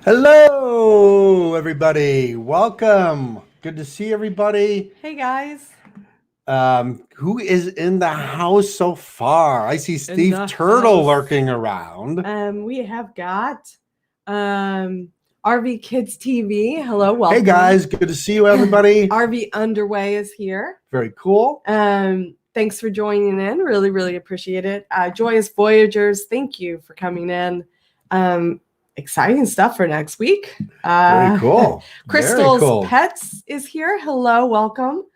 Hello, everybody. Welcome. Good to see everybody. Hey, guys. Who is in the house so far? I see Steve Turtle lurking around. We have got RV Kids TV. Hello, welcome. Hey, guys. Good to see you, everybody. RV Underway is here. Very cool. Thanks for joining in. Really, really appreciate it. Joyous Voyagers, thank you for coming in. Exciting stuff for next week. Very cool. Crystal's Very cool. Pets is here. Hello, welcome.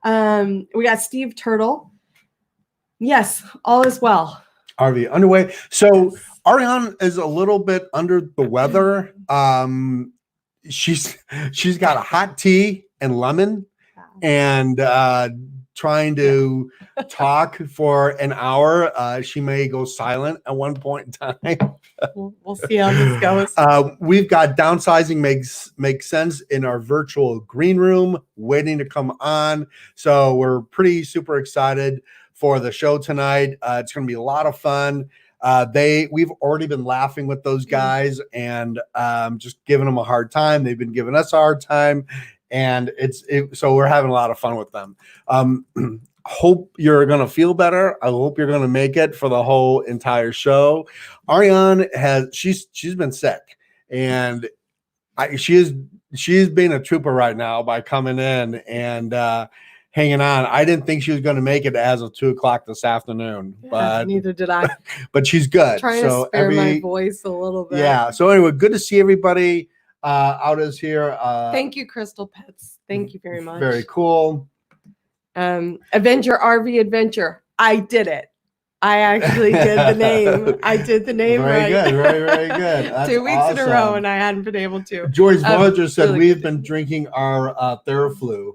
We got Steve Turtle. Yes, all is well. RV Underway. So Ariane is a little bit under the weather. She's got a hot tea and lemon and trying to talk for an hour. She may go silent at one point in time. We'll see how this goes. We've got Downsizing Makes Cents in our virtual green room waiting to come on. So we're pretty super excited for the show tonight. It's going to be a lot of fun. We've already been laughing with those guys and just giving them a hard time. They've been giving us a hard time. And so we're having a lot of fun with them. Hope you're going to feel better. I hope you're going to make it for the whole entire show. Ariane she's been sick and she's being a trooper right now by coming in and hanging on. I didn't think she was going to make it as of 2:00 this afternoon, but neither did I. But she's good. Trying to spare my voice a little bit. Yeah. So anyway, good to see everybody out is here. Thank you, Crystal Pets. Thank you very much. Very cool. Avenger RV Adventure. I did it. I actually did the name. I did the name very right. Good, very good. That's 2 weeks awesome. in a row, and I hadn't been able to. Joyce Voyager said really we've been drinking our Theraflu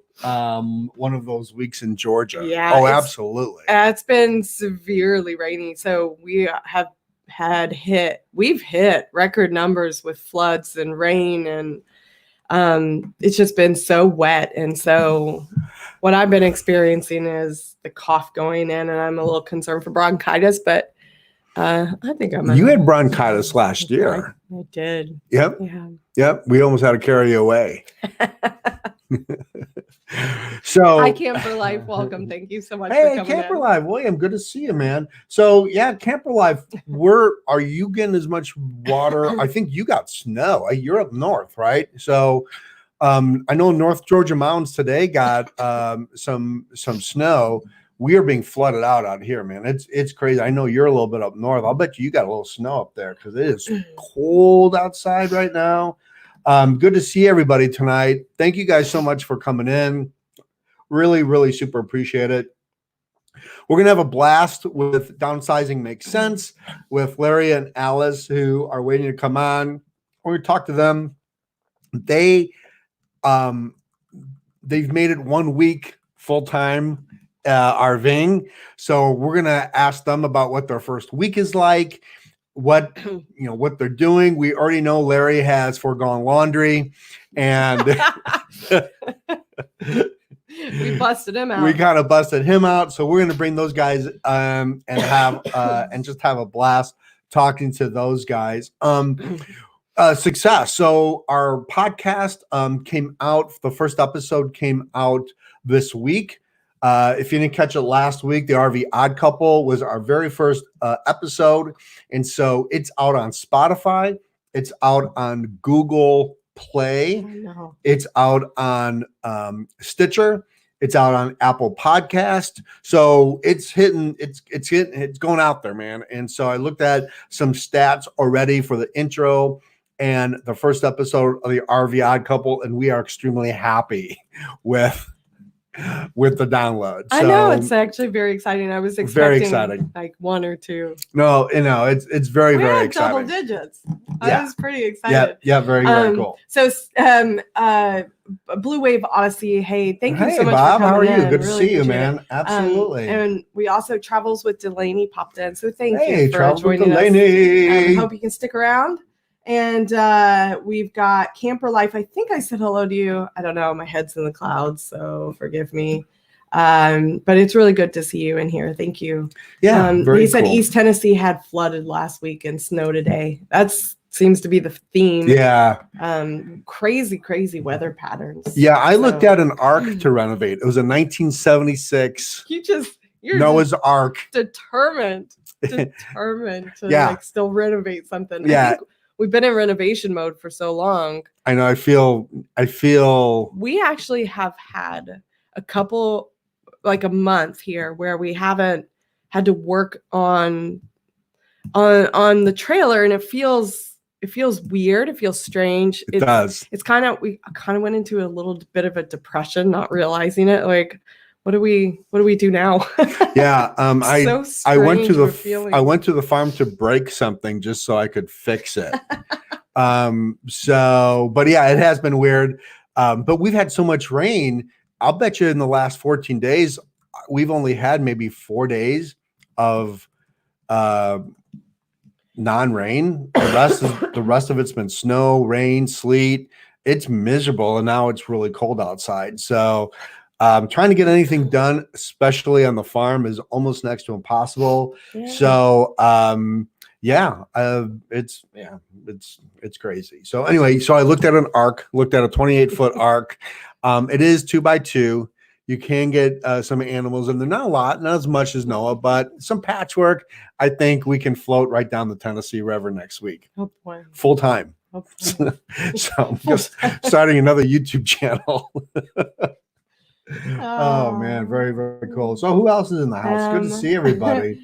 one of those weeks in Georgia. Yeah. Oh, absolutely. It's been severely rainy, so we've hit record numbers with floods and rain, and it's just been so wet. And so what I've been experiencing is the cough going in, and I'm a little concerned for bronchitis, but I think I'm. You had bronchitis last year. I did. Yep. Yeah. Yep. We almost had to carry you away. So hi, Camper Life. Welcome. Thank you so much. Hey, for coming Camper in. Life. William, good to see you, man. So yeah, Camper Life. Are you getting as much water? I think you got snow. You're up north, right? So I know North Georgia mountains today got some snow. We are being flooded out here, man. It's crazy. I know you're a little bit up north. I'll bet you got a little snow up there because it is cold outside right now. Good to see everybody tonight. Thank you guys so much for coming in. Really, really super appreciate it. We're going to have a blast with Downsizing Makes Sense with Larry and Alice, who are waiting to come on. We're going to talk to them. They've made it 1 week full-time RVing. So we're going to ask them about what their first week is like, what they're doing. We already know Larry has foregone laundry, and we busted him out. We kind of busted him out. So we're going to bring those guys and have and just have a blast talking to those guys. Success. So our podcast came out. The first episode came out this week. If you didn't catch it last week, the RV Odd Couple was our very first episode. And so it's out on Spotify. It's out on Google Play. It's out on Stitcher. It's out on Apple Podcast. So it's going out there, man. And so I looked at some stats already for the intro and the first episode of the RV Odd Couple, and we are extremely happy with the download. I know, it's actually very exciting. I was expecting very exciting, like 1 or 2. No, it's very, very exciting. Double digits. I was pretty excited. Yeah, very cool. So Blue Wave Odyssey, hey, thank you so much Bob, for coming how are you? in. Good to really see you, man. Absolutely. And we also Travels with Delaney popped in. So thank you for Travels joining with us. Delaney. I hope you can stick around. And we've got Camper Life. I think I said hello to you. I don't know. My head's in the clouds, so forgive me. But it's really good to see you in here. Thank you. Yeah. He said East Tennessee had flooded last week and snow today. That's seems to be the theme. Yeah. Crazy weather patterns. Yeah, I looked at an ark to renovate. It was a 1976 You're Noah's Ark. determined to Yeah. like still renovate something. Yeah. I think we've been in renovation mode for so long. I know. I feel We actually have had a couple, like a month here, where we haven't had to work on the trailer, and it feels weird. It feels strange. it does. It's kind of, we kind of went into a little bit of a depression, not realizing it. Like, what do we do now? Yeah. I went to the farm to break something just so I could fix it. But yeah, it has been weird. But we've had so much rain. I'll bet you in the last 14 days, we've only had maybe 4 days of non-rain. The rest of it's been snow, rain, sleet. It's miserable, and now it's really cold outside. So trying to get anything done, especially on the farm, is almost next to impossible. Yeah. So it's crazy. So anyway, I looked at an ark, looked at a 28-foot ark. It is 2x2. You can get some animals, and they're not a lot, not as much as Noah, but some patchwork. I think we can float right down the Tennessee River next week. Oh boy. Full time. So I'm just starting another YouTube channel. Oh man, very, very cool. So who else is in the house? Good to see everybody.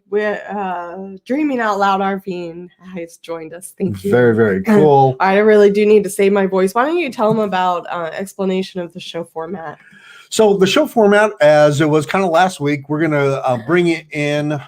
We're Dreaming Out Loud RVing has joined us. Thank you. Very, very cool. I really do need to save my voice. Why don't you tell them about explanation of the show format? So the show format, as it was kind of last week, we're gonna bring it in.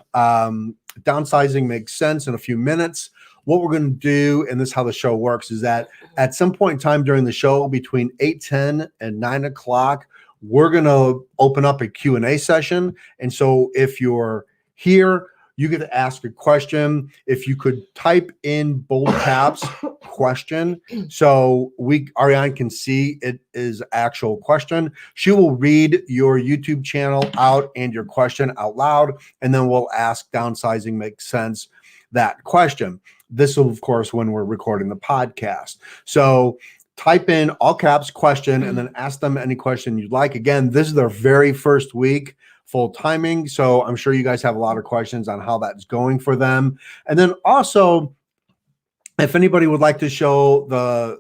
Downsizing Makes Sense in a few minutes. What we're going to do, and this is how the show works, is that at some point in time during the show, between 8:10 and 9 o'clock, we're going to open up a Q&A session. And so if you're here, you get to ask a question. If you could type in bold caps question, so Ariane can see it is actual question. She will read your YouTube channel out and your question out loud, and then we'll ask Downsizing Makes Sense that question. This will, of course, when we're recording the podcast. So type in all caps question and then ask them any question you'd like. Again, this is their very first week full timing. So I'm sure you guys have a lot of questions on how that's going for them. And then also, if anybody would like to show the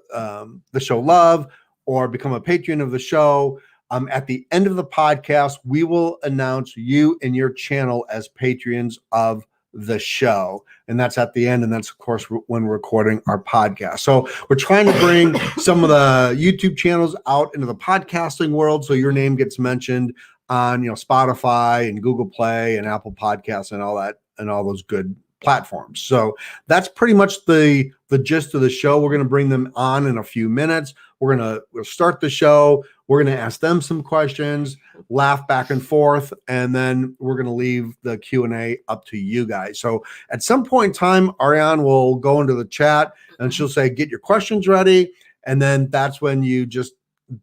show love or become a patron of the show, at the end of the podcast, we will announce you and your channel as patrons of the show, and that's at the end, and that's of course when we're recording our podcast. So we're trying to bring some of the YouTube channels out into the podcasting world, so your name gets mentioned on Spotify and Google Play and Apple Podcasts and all that, and all those good platforms. So that's pretty much the gist of the show. We're going to bring them on in a few minutes. We'll start the show. We're going to ask them some questions, laugh back and forth, and then we're going to leave the Q&A up to you guys. So at some point in time, Ariane will go into the chat and she'll say, get your questions ready. And then that's when you just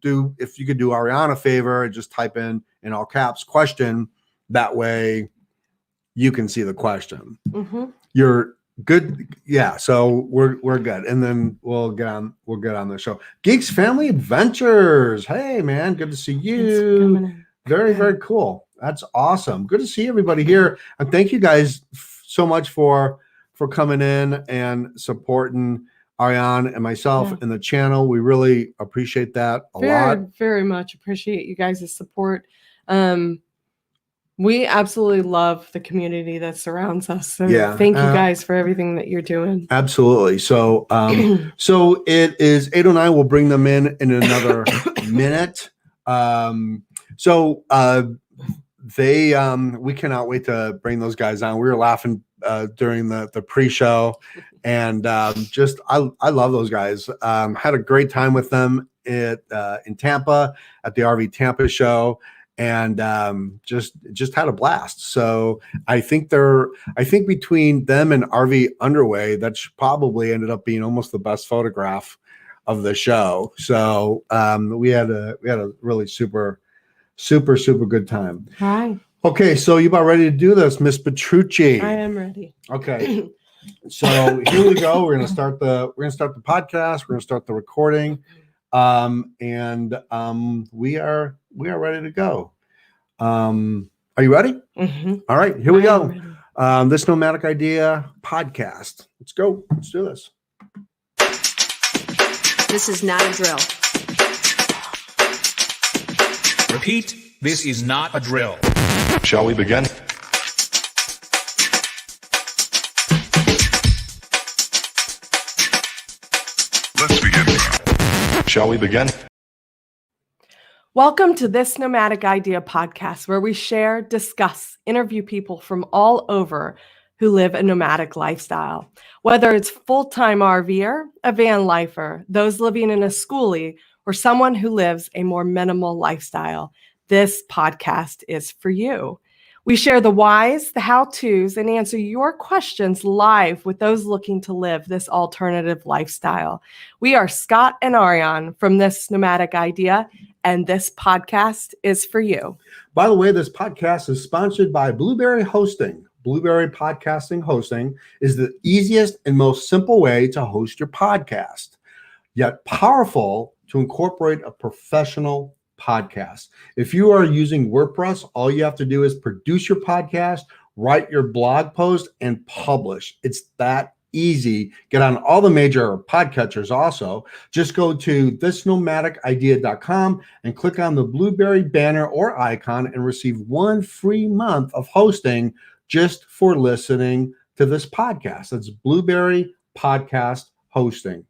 if you could do Ariane a favor, just type in all caps question. That way you can see the question. Mm-hmm. You're good. Yeah. So we're good. And then we'll get on the show. Geeks Family Adventures. Hey man, good to see you. Very, very cool. That's awesome. Good to see everybody here. And thank you guys so much for coming in and supporting Ariane and myself in the channel. We really appreciate that a lot. Very much appreciate you guys' support. We absolutely love the community that surrounds us. So thank you guys for everything that you're doing. Absolutely. So so it is 8:09. We'll bring them in another minute. We cannot wait to bring those guys on. We were laughing during the pre-show, and I love those guys. Had a great time with them in Tampa at the RV Tampa show. And just had a blast. So I think between them and RV Underway, that's probably ended up being almost the best photograph of the show. So we had a really super good time. Hi. Okay, so you about ready to do this, Miss Petrucci? I am ready. Okay. So here we go. We're gonna start the podcast. We're gonna start the recording, and we are ready to go. Are you ready? Mm-hmm. All right, here we go. This Nomadic Idea Podcast. Let's go. Let's do this. This is not a drill. Repeat, this is not a drill. Shall we begin? Let's begin. Shall we begin? Welcome to This Nomadic Idea Podcast, where we share, discuss, interview people from all over who live a nomadic lifestyle. Whether it's full-time RVer, a van lifer, those living in a schoolie, or someone who lives a more minimal lifestyle, this podcast is for you. We share the whys, the how-tos, and answer your questions live with those looking to live this alternative lifestyle. We are Scott and Ariane from This Nomadic Idea, and this podcast is for you. By the way, this podcast is sponsored by Blueberry Hosting. Blueberry Podcasting Hosting is the easiest and most simple way to host your podcast, yet powerful to incorporate a professional podcast. If you are using WordPress, all you have to do is produce your podcast, write your blog post, and publish. It's that easy. Get on all the major podcatchers also. Just go to thisnomadicidea.com and click on the Blueberry banner or icon and receive 1 free month of hosting just for listening to this podcast. That's Blueberry Podcast Hosting.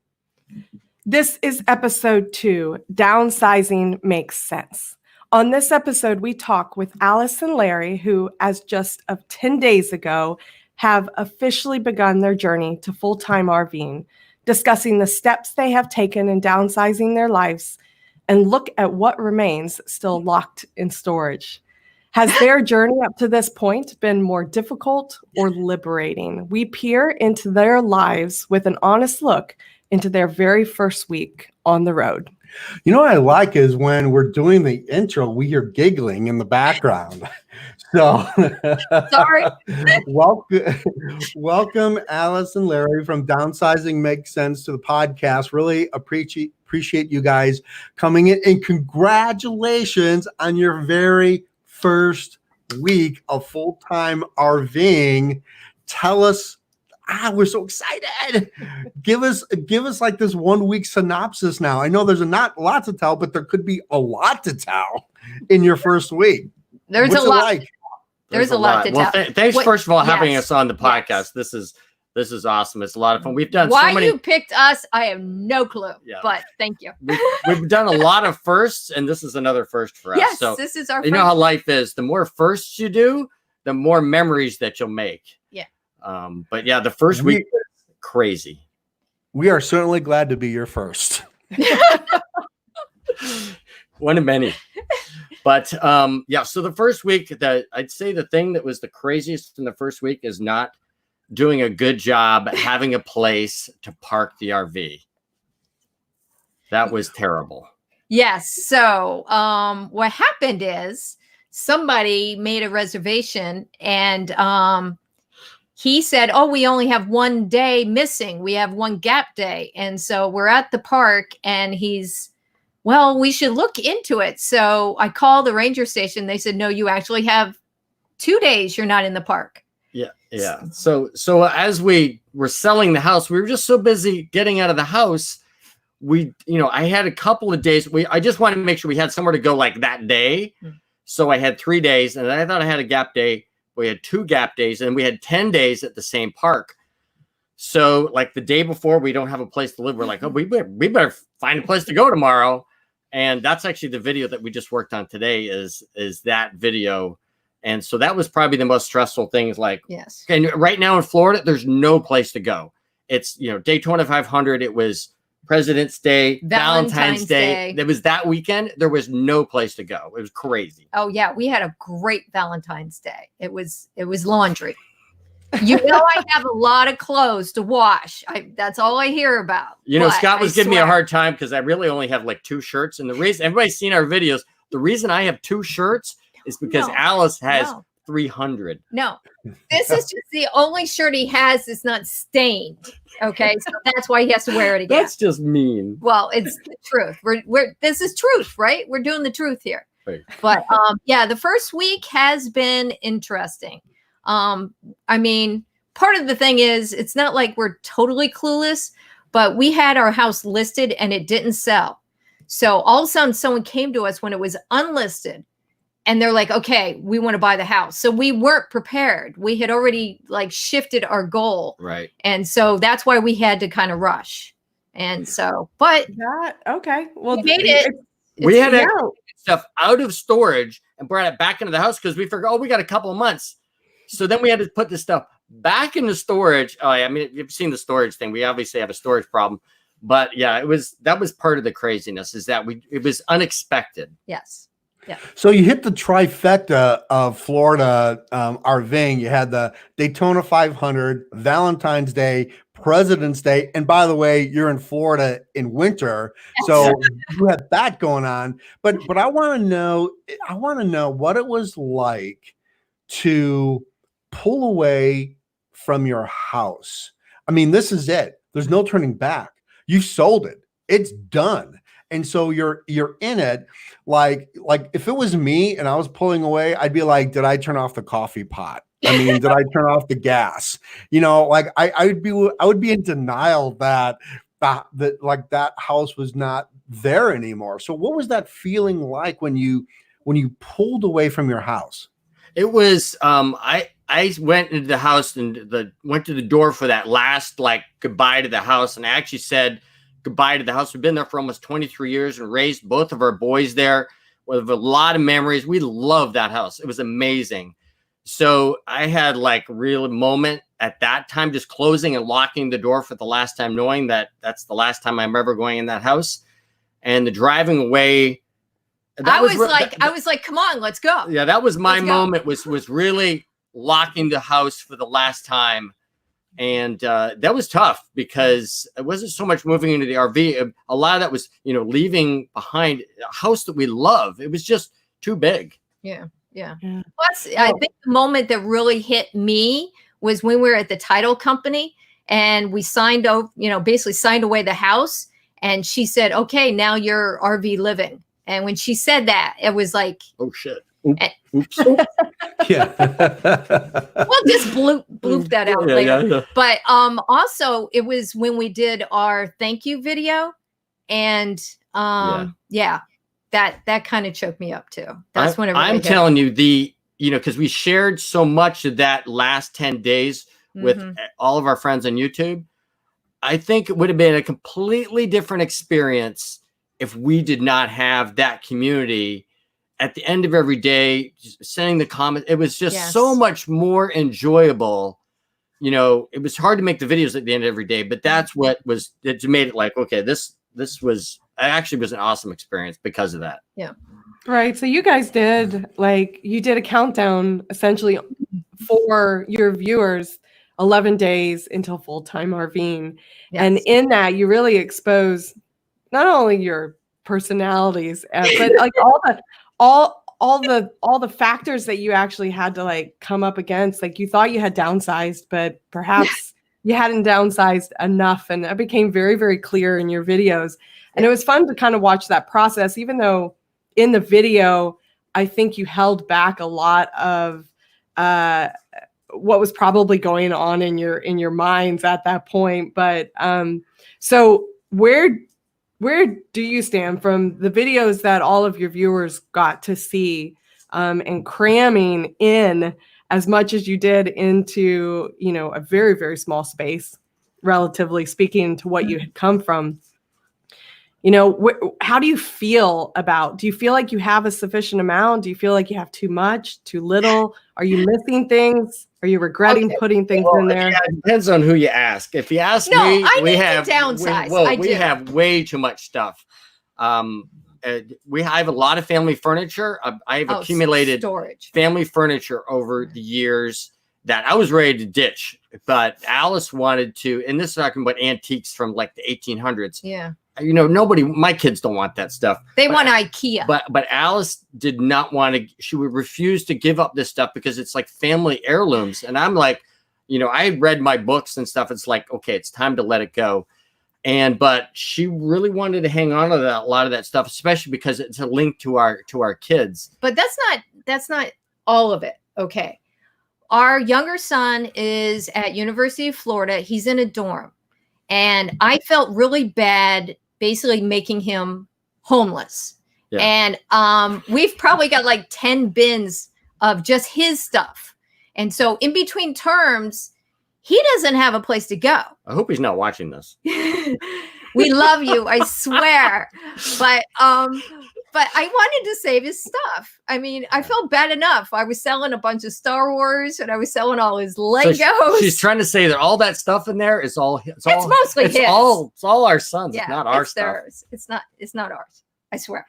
This is episode 2, Downsizing Makes Cents. On this episode, we talk with Alice and Larry, who, as just of 10 days ago, have officially begun their journey to full-time RVing, discussing the steps they have taken in downsizing their lives, and look at what remains still locked in storage. Has their journey up to this point been more difficult or liberating? We peer into their lives with an honest look into their very first week on the road. You know what I like is when we're doing the intro, we hear giggling in the background. So Sorry. welcome Alice and Larry from Downsizing Makes Cents to the podcast. Really appreciate you guys coming in, and congratulations on your very first week of full-time RVing. Tell us, we're so excited. Give us like this 1 week synopsis now. I know there's not a lot to tell, but there could be a lot to tell in your first week. There's What's a lot. like? There's a lot to tell. Thanks first of all having Yes. us on the podcast. Yes. This is awesome. It's a lot of fun. We've done Why so many. you picked us, I have no clue. Yeah. But thank you. We've done a lot of firsts, and this is another first for us. Yes, So this is our you know how life is. The more firsts you do, the more memories that you'll make. Yeah. But yeah, the first week was crazy. We are certainly glad to be your first. One of many. But yeah, so the first week, I'd say the thing that was the craziest in the first week is not doing a good job having a place to park the RV. That was terrible. Yes. So what happened is somebody made a reservation, and he said, oh, we only have 1 day missing. We have 1 gap day. And so we're at the park, and well, we should look into it. So I called the ranger station. They said, no, you actually have 2 days you're not in the park. Yeah. So as we were selling the house, we were just so busy getting out of the house. I had a couple of days. I just wanted to make sure we had somewhere to go like that day. So I had 3 days, and I thought I had a gap day. We had 2 gap days, and we had 10 days at the same park. So like the day before, we don't have a place to live. We're like, oh, we better find a place to go tomorrow. And that's actually the video that we just worked on today is that video. And so that was probably the most stressful thing is like, Yes. and right now in Florida, there's no place to go. It's, Daytona 500. It was President's Day, Valentine's Day. It was that weekend. There was no place to go. It was crazy. Oh yeah, we had a great Valentine's Day. It was laundry. I have a lot of clothes to wash. That's all I hear about. Scott was giving me a hard time because I really only have like 2 shirts. And the reason everybody's seen our videos, the reason I have 2 shirts is because Alice has 300. No, this is just the only shirt he has that's not stained. Okay, so that's why he has to wear it again. That's just mean. Well, it's the truth. This is truth, right? We're doing the truth here. Right. But yeah, the first week has been interesting. I mean, part of the thing is it's not like we're totally clueless, but we had our house listed and it didn't sell. So all of a sudden someone came to us when it was unlisted and they're like, okay, we want to buy the house. So we weren't prepared. We had already like shifted our goal. Right. And so that's why we had to kind of rush. And so, but Okay. Well, we made it. We had yeah. stuff out of storage and brought it back into the house because we figured, oh, we got a couple of months. So then we had to put this stuff back into storage. Oh, I mean, you've seen the storage thing. We obviously have a storage problem. But yeah, that was part of the craziness is that it was unexpected. Yes. Yeah. So you hit the trifecta of Florida RVing. You had the Daytona 500, Valentine's Day, President's Day, and by the way, you're in Florida in winter, so you had that going on. But I want to know what it was like to pull away from your house. I mean, this is it. There's no turning back. You sold it. It's done. And so you're in it. Like if it was me and I was pulling away, I'd be like, did I turn off the coffee pot? I mean, did I turn off the gas? You know, like I would be in denial that like that house was not there anymore. So what was that feeling like when you pulled away from your house? It was I went into the house and went to the door for that last like goodbye to the house, and I actually said goodbye to the house. We've been there for almost 23 years and raised both of our boys there with a lot of memories. We love that house. It was amazing. So I had like a real moment at that time, just closing and locking the door for the last time, knowing that that's the last time I'm ever going in that house. And the driving away. I was like, come on, let's go. Yeah, that was my moment, was really locking the house for the last time. And that was tough because it wasn't so much moving into the RV. A lot of that was, leaving behind a house that we love. It was just too big. Yeah. Plus, I think the moment that really hit me was when we were at the title company and we signed over, basically signed away the house. And she said, okay, now you're RV living. And when she said that, it was like, oh shit. Oops. Yeah. We'll just bloop that out later. Yeah. But also it was when we did our thank you video, and that kind of choked me up too. That's when I'm telling you, because we shared so much of that last 10 days with all of our friends on YouTube. I think it would have been a completely different experience if we did not have that community at the end of every day, sending the comments. It was just so much more enjoyable. It was hard to make the videos at the end of every day, but that's what it made it like, okay, this was an awesome experience because of that. Yeah. Right. So you guys did a countdown essentially for your viewers, 11 days until full-time RVing. Yes. And in that you really expose not only your personalities, but like all the factors that you actually had to like come up against. Like you thought you had downsized, but perhaps you hadn't downsized enough. And that became very, very clear in your videos. And it was fun to kind of watch that process, even though in the video, I think you held back a lot of what was probably going on in your minds at that point. But so where do you stand from the videos that all of your viewers got to see, and cramming in as much as you did into, a very, very small space, relatively speaking, to what you had come from? How do you feel do you feel like you have a sufficient amount? Do you feel like you have too much, too little? Are you missing things? Are you regretting putting things in there? Yeah, it depends on who you ask. If you ask me, we have way too much stuff. I have a lot of family furniture. I have accumulated storage family furniture over the years that I was ready to ditch, but Alice wanted to, and this is talking about antiques from like the 1800s. Yeah. my kids don't want that stuff. They want IKEA. But Alice did not want to, she would refuse to give up this stuff because it's like family heirlooms. And I'm like, I had read my books and stuff. It's like, okay, it's time to let it go. But she really wanted to hang on to a lot of that stuff, especially because it's a link to our kids. But that's not all of it. Okay. Our younger son is at University of Florida. He's in a dorm. And I felt really bad basically making him homeless. Yeah. And we've probably got like 10 bins of just his stuff. And so in between terms, he doesn't have a place to go. I hope he's not watching this. We love you, I swear. But I wanted to save his stuff. I mean, I felt bad enough. I was selling a bunch of Star Wars and I was selling all his Legos. So she's trying to say that all that stuff in there is all it's mostly his. It's all our sons. Yeah, it's not our stuff. Theirs. It's not ours. I swear.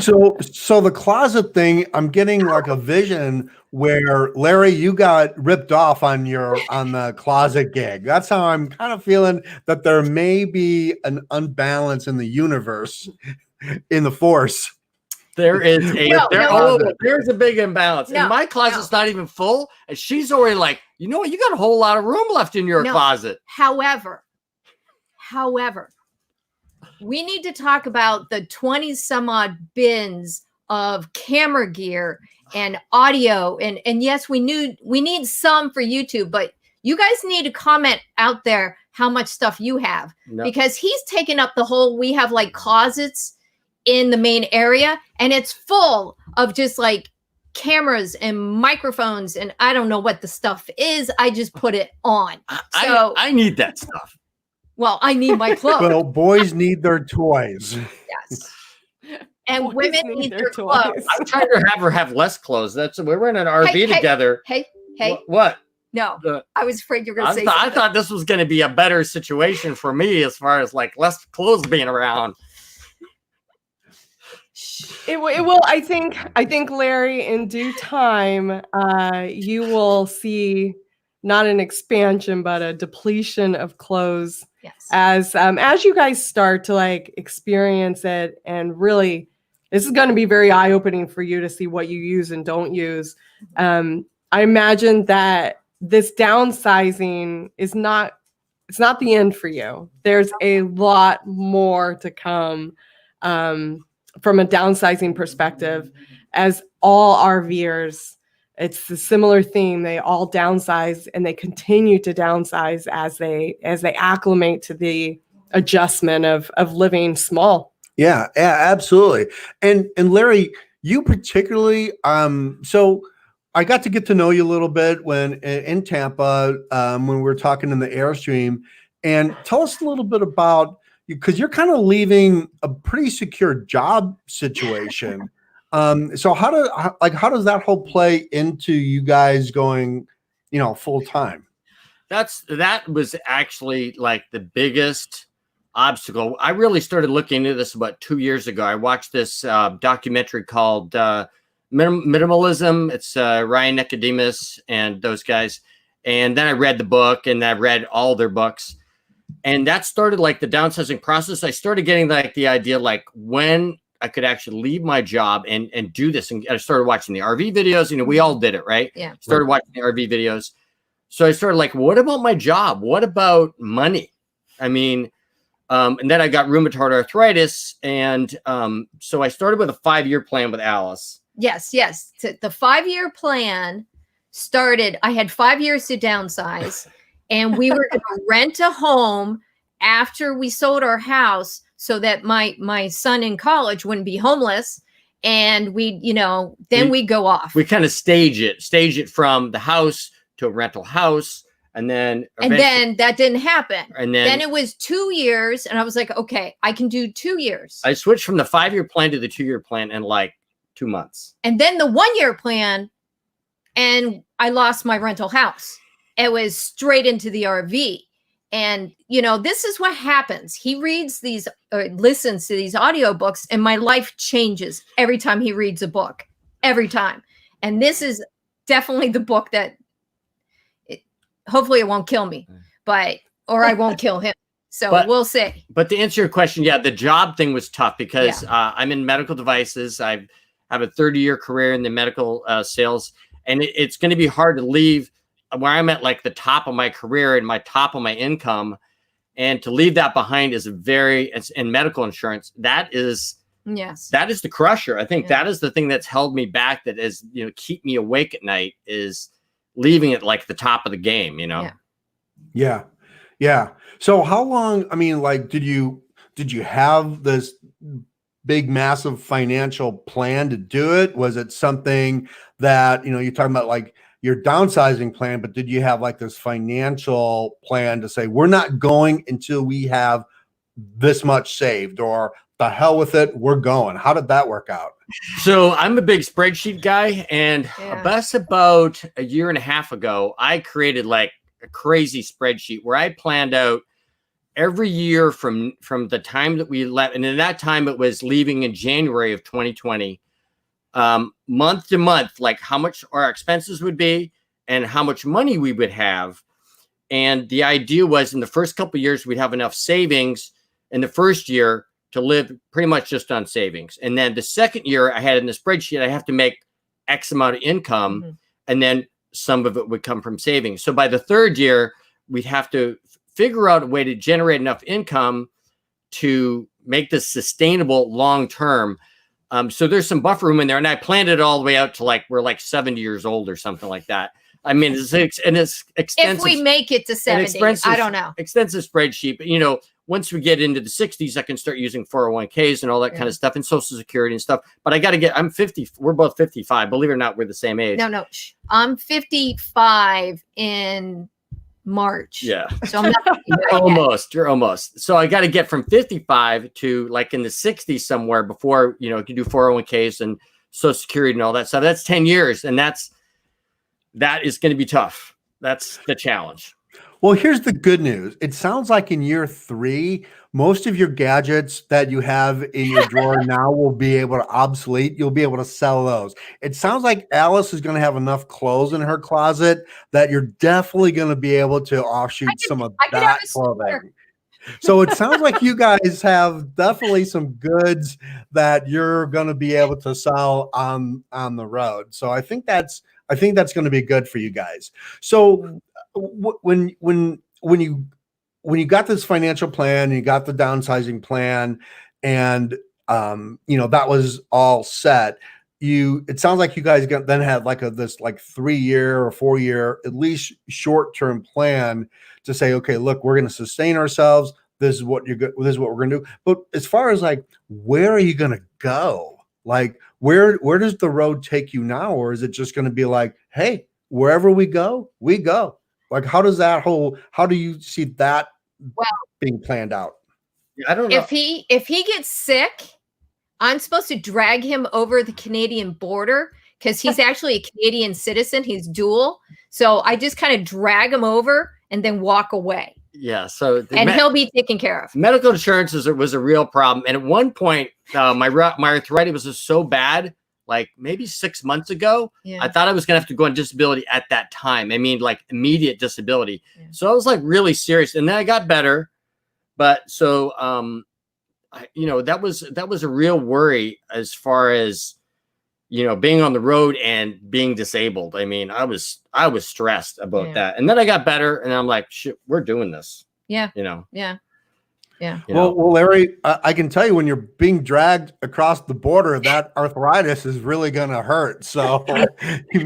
So the closet thing, I'm getting like a vision where Larry, you got ripped off on the closet gig. That's how I'm kind of feeling that there may be an unbalance in the universe, in the force. There's a big imbalance. And my closet's not even full. And she's already like, you know what? You got a whole lot of room left in your closet. However, we need to talk about the 20 some odd bins of camera gear and audio. And yes, we need some for YouTube, but you guys need to comment out there how much stuff you have because he's taken up we have like closets in the main area and it's full of just like cameras and microphones. And I don't know what the stuff is. I just put it on. So I need that stuff. Well, I need my clothes. Well, boys need their toys. Yes. And boys women need their clothes. I'm trying to have her have less clothes. We're in an RV together. Hey. What? No, I was afraid you were going to say something. I thought this was going to be a better situation for me as far as like less clothes being around. It will. I think Larry, in due time, you will see not an expansion, but a depletion of clothes. Yes. As you guys start to like experience it, and really, this is going to be very eye-opening for you to see what you use and don't use. I imagine that this downsizing it's not the end for you. There's a lot more to come from a downsizing perspective. As all RVers, it's a similar theme. They all downsize and they continue to downsize as they acclimate to the adjustment of living small. Yeah, absolutely. And Larry, you particularly, so I got to get to know you a little bit when in Tampa, when we were talking in the Airstream, and tell us a little bit about, because you're kind of leaving a pretty secure job situation. So how does that whole play into you guys going, full time? That was actually like the biggest obstacle. I really started looking into this about 2 years ago. I watched this documentary called Minimalism. It's Ryan Nicodemus and those guys. And then I read the book and I read all their books. And that started like the downsizing process. I started getting like the idea, like when I could actually leave my job and do this. And I started watching the RV videos. We all did it, right? Yeah. Started watching the RV videos. So I started like, what about my job? What about money? I mean, and then I got rheumatoid arthritis. And so I started with a 5-year plan with Alice. Yes. The 5-year plan started, I had 5 years to downsize. And we were going to rent a home after we sold our house so that my son in college wouldn't be homeless. And we go off. We kind of stage it from the house to a rental house. And then that didn't happen. And then it was 2 years. And I was like, okay, I can do 2 years. I switched from the 5-year plan to the 2-year plan in like 2 months. And then the 1-year plan, and I lost my rental house. It was straight into the RV. And, this is what happens. He reads these or listens to these audiobooks, and my life changes every time he reads a book, every time. And this is definitely the book that hopefully it won't kill me, or I won't kill him. So But- we'll see. But to answer your question, yeah, the job thing was tough because I'm in medical devices. I have a 30-year career in the medical sales, and it's going to be hard to leave where I'm at, like the top of my career and my top of my income, and to leave that behind is in medical insurance. That is the crusher. I think that is the thing that's held me back. That is, keep me awake at night, is leaving it like the top of the game. Yeah. So how long, I mean, like, did you have this big, massive financial plan to do it? Was it something that, you're talking about like your downsizing plan, but did you have like this financial plan to say, we're not going until we have this much saved, or the hell with it, we're going? How did that work out? So I'm a big spreadsheet guy, and that's about a year and a half ago, I created like a crazy spreadsheet where I planned out every year from the time that we left. And in that time, it was leaving in January of 2020, month to month, like how much our expenses would be and how much money we would have. And the idea was in the first couple of years, we'd have enough savings in the first year to live pretty much just on savings. And then the second year I had in the spreadsheet, I have to make X amount of income. And then some of it would come from savings. So by the third year, we'd have to figure out a way to generate enough income to make this sustainable long-term. So there's some buffer room in there, and I planned it all the way out to like, we're like 70 years old or something like that. I mean, it's extensive. If we make it to 70, I don't know. Extensive spreadsheet, but once we get into the 60s, I can start using 401ks and all that kind of stuff, and Social Security and stuff. But I got to I'm 50. We're both 55. Believe it or not, we're the same age. No. I'm 55 in March. Yeah. So I'm not You're almost. So I got to get from 55 to like in the 60s somewhere before, you can do 401ks and Social Security and all that stuff. That's 10 years. And that is going to be tough. That's the challenge. Well, here's the good news. It sounds like in year 3, most of your gadgets that you have in your drawer now will be able to obsolete. You'll be able to sell those. It sounds like Alice is going to have enough clothes in her closet that you're definitely going to be able to offshoot some of that clothing. So it sounds like you guys have definitely some goods that you're going to be able to sell on the road. So I think that's going to be good for you guys. So when you got this financial plan, you got the downsizing plan, and that was all set, it sounds like you guys then had like this 3-year or 4-year at least short-term plan to say, okay, look, we're going to sustain ourselves. This is what we're going to do. But as far as like, where are you going to go? Like, where does the road take you now? Or is it just going to be like, hey, wherever we go, we go? Like, how do you see that being planned out? I don't know. If he gets sick, I'm supposed to drag him over the Canadian border because he's actually a Canadian citizen. He's dual. So I just kind of drag him over and then walk away. Yeah. So he'll be taken care of. Medical insurance was a real problem. And at one point, my arthritis was just so bad, like maybe 6 months ago, I thought I was going to have to go on disability at that time. I mean, like immediate disability. Yeah. So I was like really serious, and then I got better. But so, that was a real worry as far as, being on the road and being disabled. I mean, I was stressed about that. And then I got better, and I'm like, shit, we're doing this. Yeah. Yeah. Well, Larry, I can tell you when you're being dragged across the border, that arthritis is really going to hurt. So you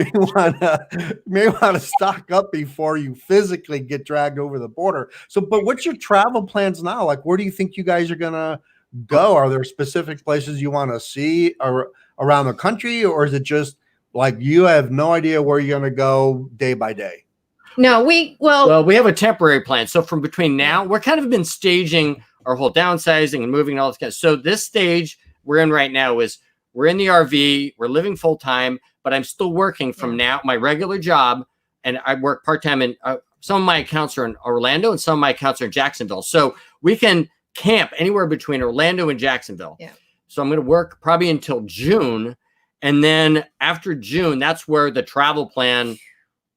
may want to stock up before you physically get dragged over the border. So, but what's your travel plans now? Like, where do you think you guys are going to go? Are there specific places you want to see around the country, or is it just like you have no idea where you're going to go day by day? No, we have a temporary plan. So from between now, we're kind of been staging our whole downsizing and moving and all this kind of. So this stage we're in right now is we're in the RV, we're living full time, but I'm still working from now my regular job, and I work part time. And some of my accounts are in Orlando, and some of my accounts are in Jacksonville. So we can camp anywhere between Orlando and Jacksonville. Yeah. So I'm going to work probably until June, and then after June, that's where the travel plan.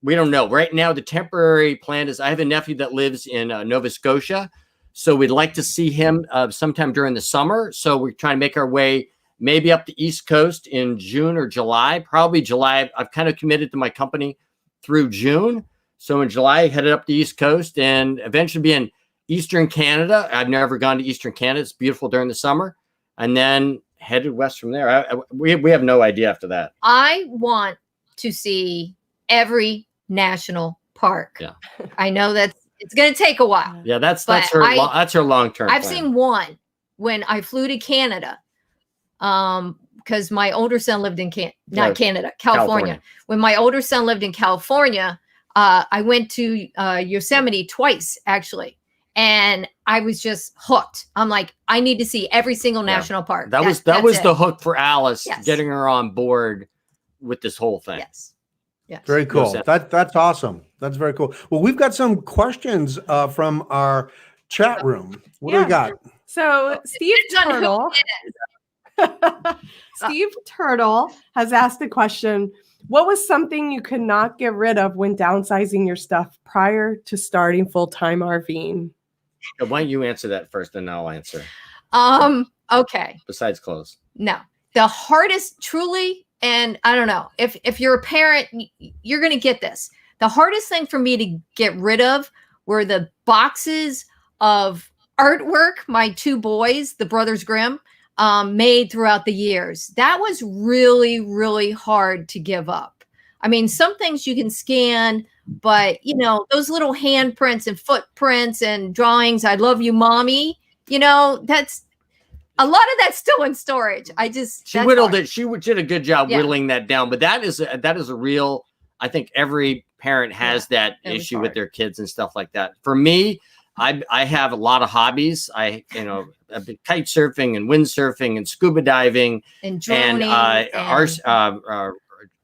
We don't know. Right now, the temporary plan is I have a nephew that lives in Nova Scotia. So we'd like to see him sometime during the summer. So we're trying to make our way maybe up the East Coast in June or July, probably July. I've kind of committed to my company through June. So in July, headed up the East Coast and eventually be in Eastern Canada. I've never gone to Eastern Canada. It's beautiful during the summer. And then headed west from there. We have no idea after that. I want to see every national park. Yeah. I know that it's going to take a while. Yeah, that's But her long-term I've plan. seen one when I flew to Canada. Because my older son lived in California. When my older son lived in California, I went to Yosemite twice, actually. And I was just hooked. I'm like, I need to see every single national park. That was the hook for Alice, Yes. getting her on board with this whole thing. Yes. Yes. Very cool. Yes. That's awesome. That's very cool. Well, we've got some questions from our chat room. What do we got? So Steve depends on who Turtle. Steve Turtle has asked a question. What was something you could not get rid of when downsizing your stuff prior to starting full-time RVing? Why don't you answer that first, and I'll answer. Okay. Besides clothes. No. The hardest, truly, and I don't know, if you're a parent, you're going to get this. The hardest thing for me to get rid of were the boxes of artwork my two boys, the Brothers Grimm, made throughout the years. That was really, really hard to give up. I mean, some things you can scan, but those little handprints and footprints and drawings, I love you, mommy, that's a lot of that's still in storage. She whittled it. She did a good job whittling that down, but that is a real, I think every parent has that issue with their kids and stuff like that. For me, I have a lot of hobbies. I've been kite surfing and windsurfing and scuba diving and droning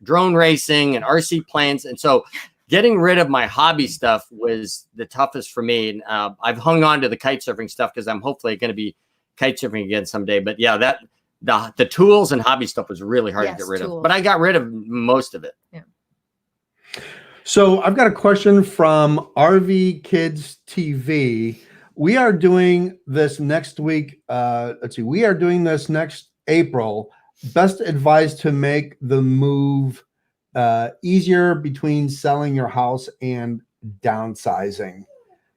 drone racing and RC planes. And so getting rid of my hobby stuff was the toughest for me. And I've hung on to the kite surfing stuff because I'm hopefully going to be kite surfing again someday. But yeah, the tools and hobby stuff was really hard to get rid of. But I got rid of most of it. Yeah. So I've got a question from RV Kids TV. We are doing this next week. We are doing this next April. Best advice to make the move easier between selling your house and downsizing.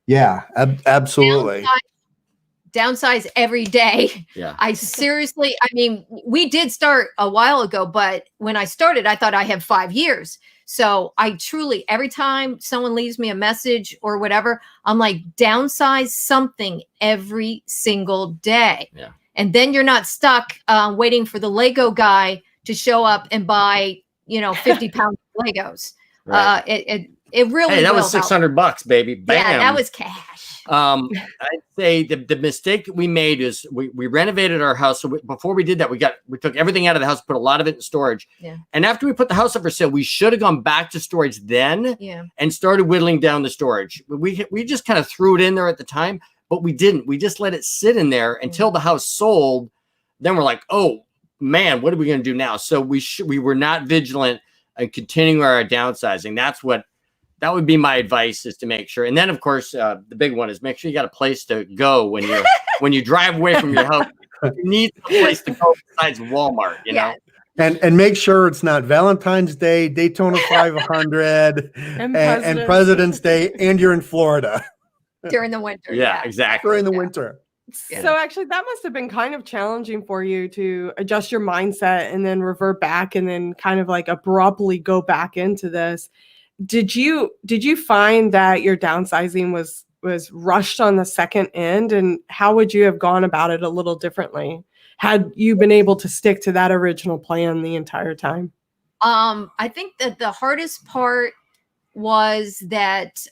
Yeah, absolutely. Downsize every day. Yeah. We did start a while ago, but when I started, I thought I had 5 years. So I truly, every time someone leaves me a message or whatever, I'm like, downsize something every single day. Yeah. And then you're not stuck waiting for the Lego guy to show up and buy, 50 pounds of Legos. Right. It really, that was $600, baby. Bam. Yeah, that was cash. I'd say the mistake that we made is we renovated our house. So before we did that, we took everything out of the house, put a lot of it in storage. Yeah. And after we put the house up for sale, we should have gone back to storage then and started whittling down the storage. We just kind of threw it in there at the time, but we didn't. We just let it sit in there until the house sold. Then we're like, oh man, what are we going to do now? So we were not vigilant and continuing our downsizing. That would be my advice, is to make sure. And then, of course, the big one is make sure you got a place to go when you drive away from your house. You need a place to go besides Walmart, you know. And make sure it's not Valentine's Day, Daytona 500, and President's Day, and you're in Florida during the winter. Yeah, exactly. During the winter. So actually, that must have been kind of challenging for you to adjust your mindset and then revert back and then kind of like abruptly go back into this. Did you find that your downsizing was rushed on the second end, and how would you have gone about it a little differently had you been able to stick to that original plan the entire time? I think that the hardest part was that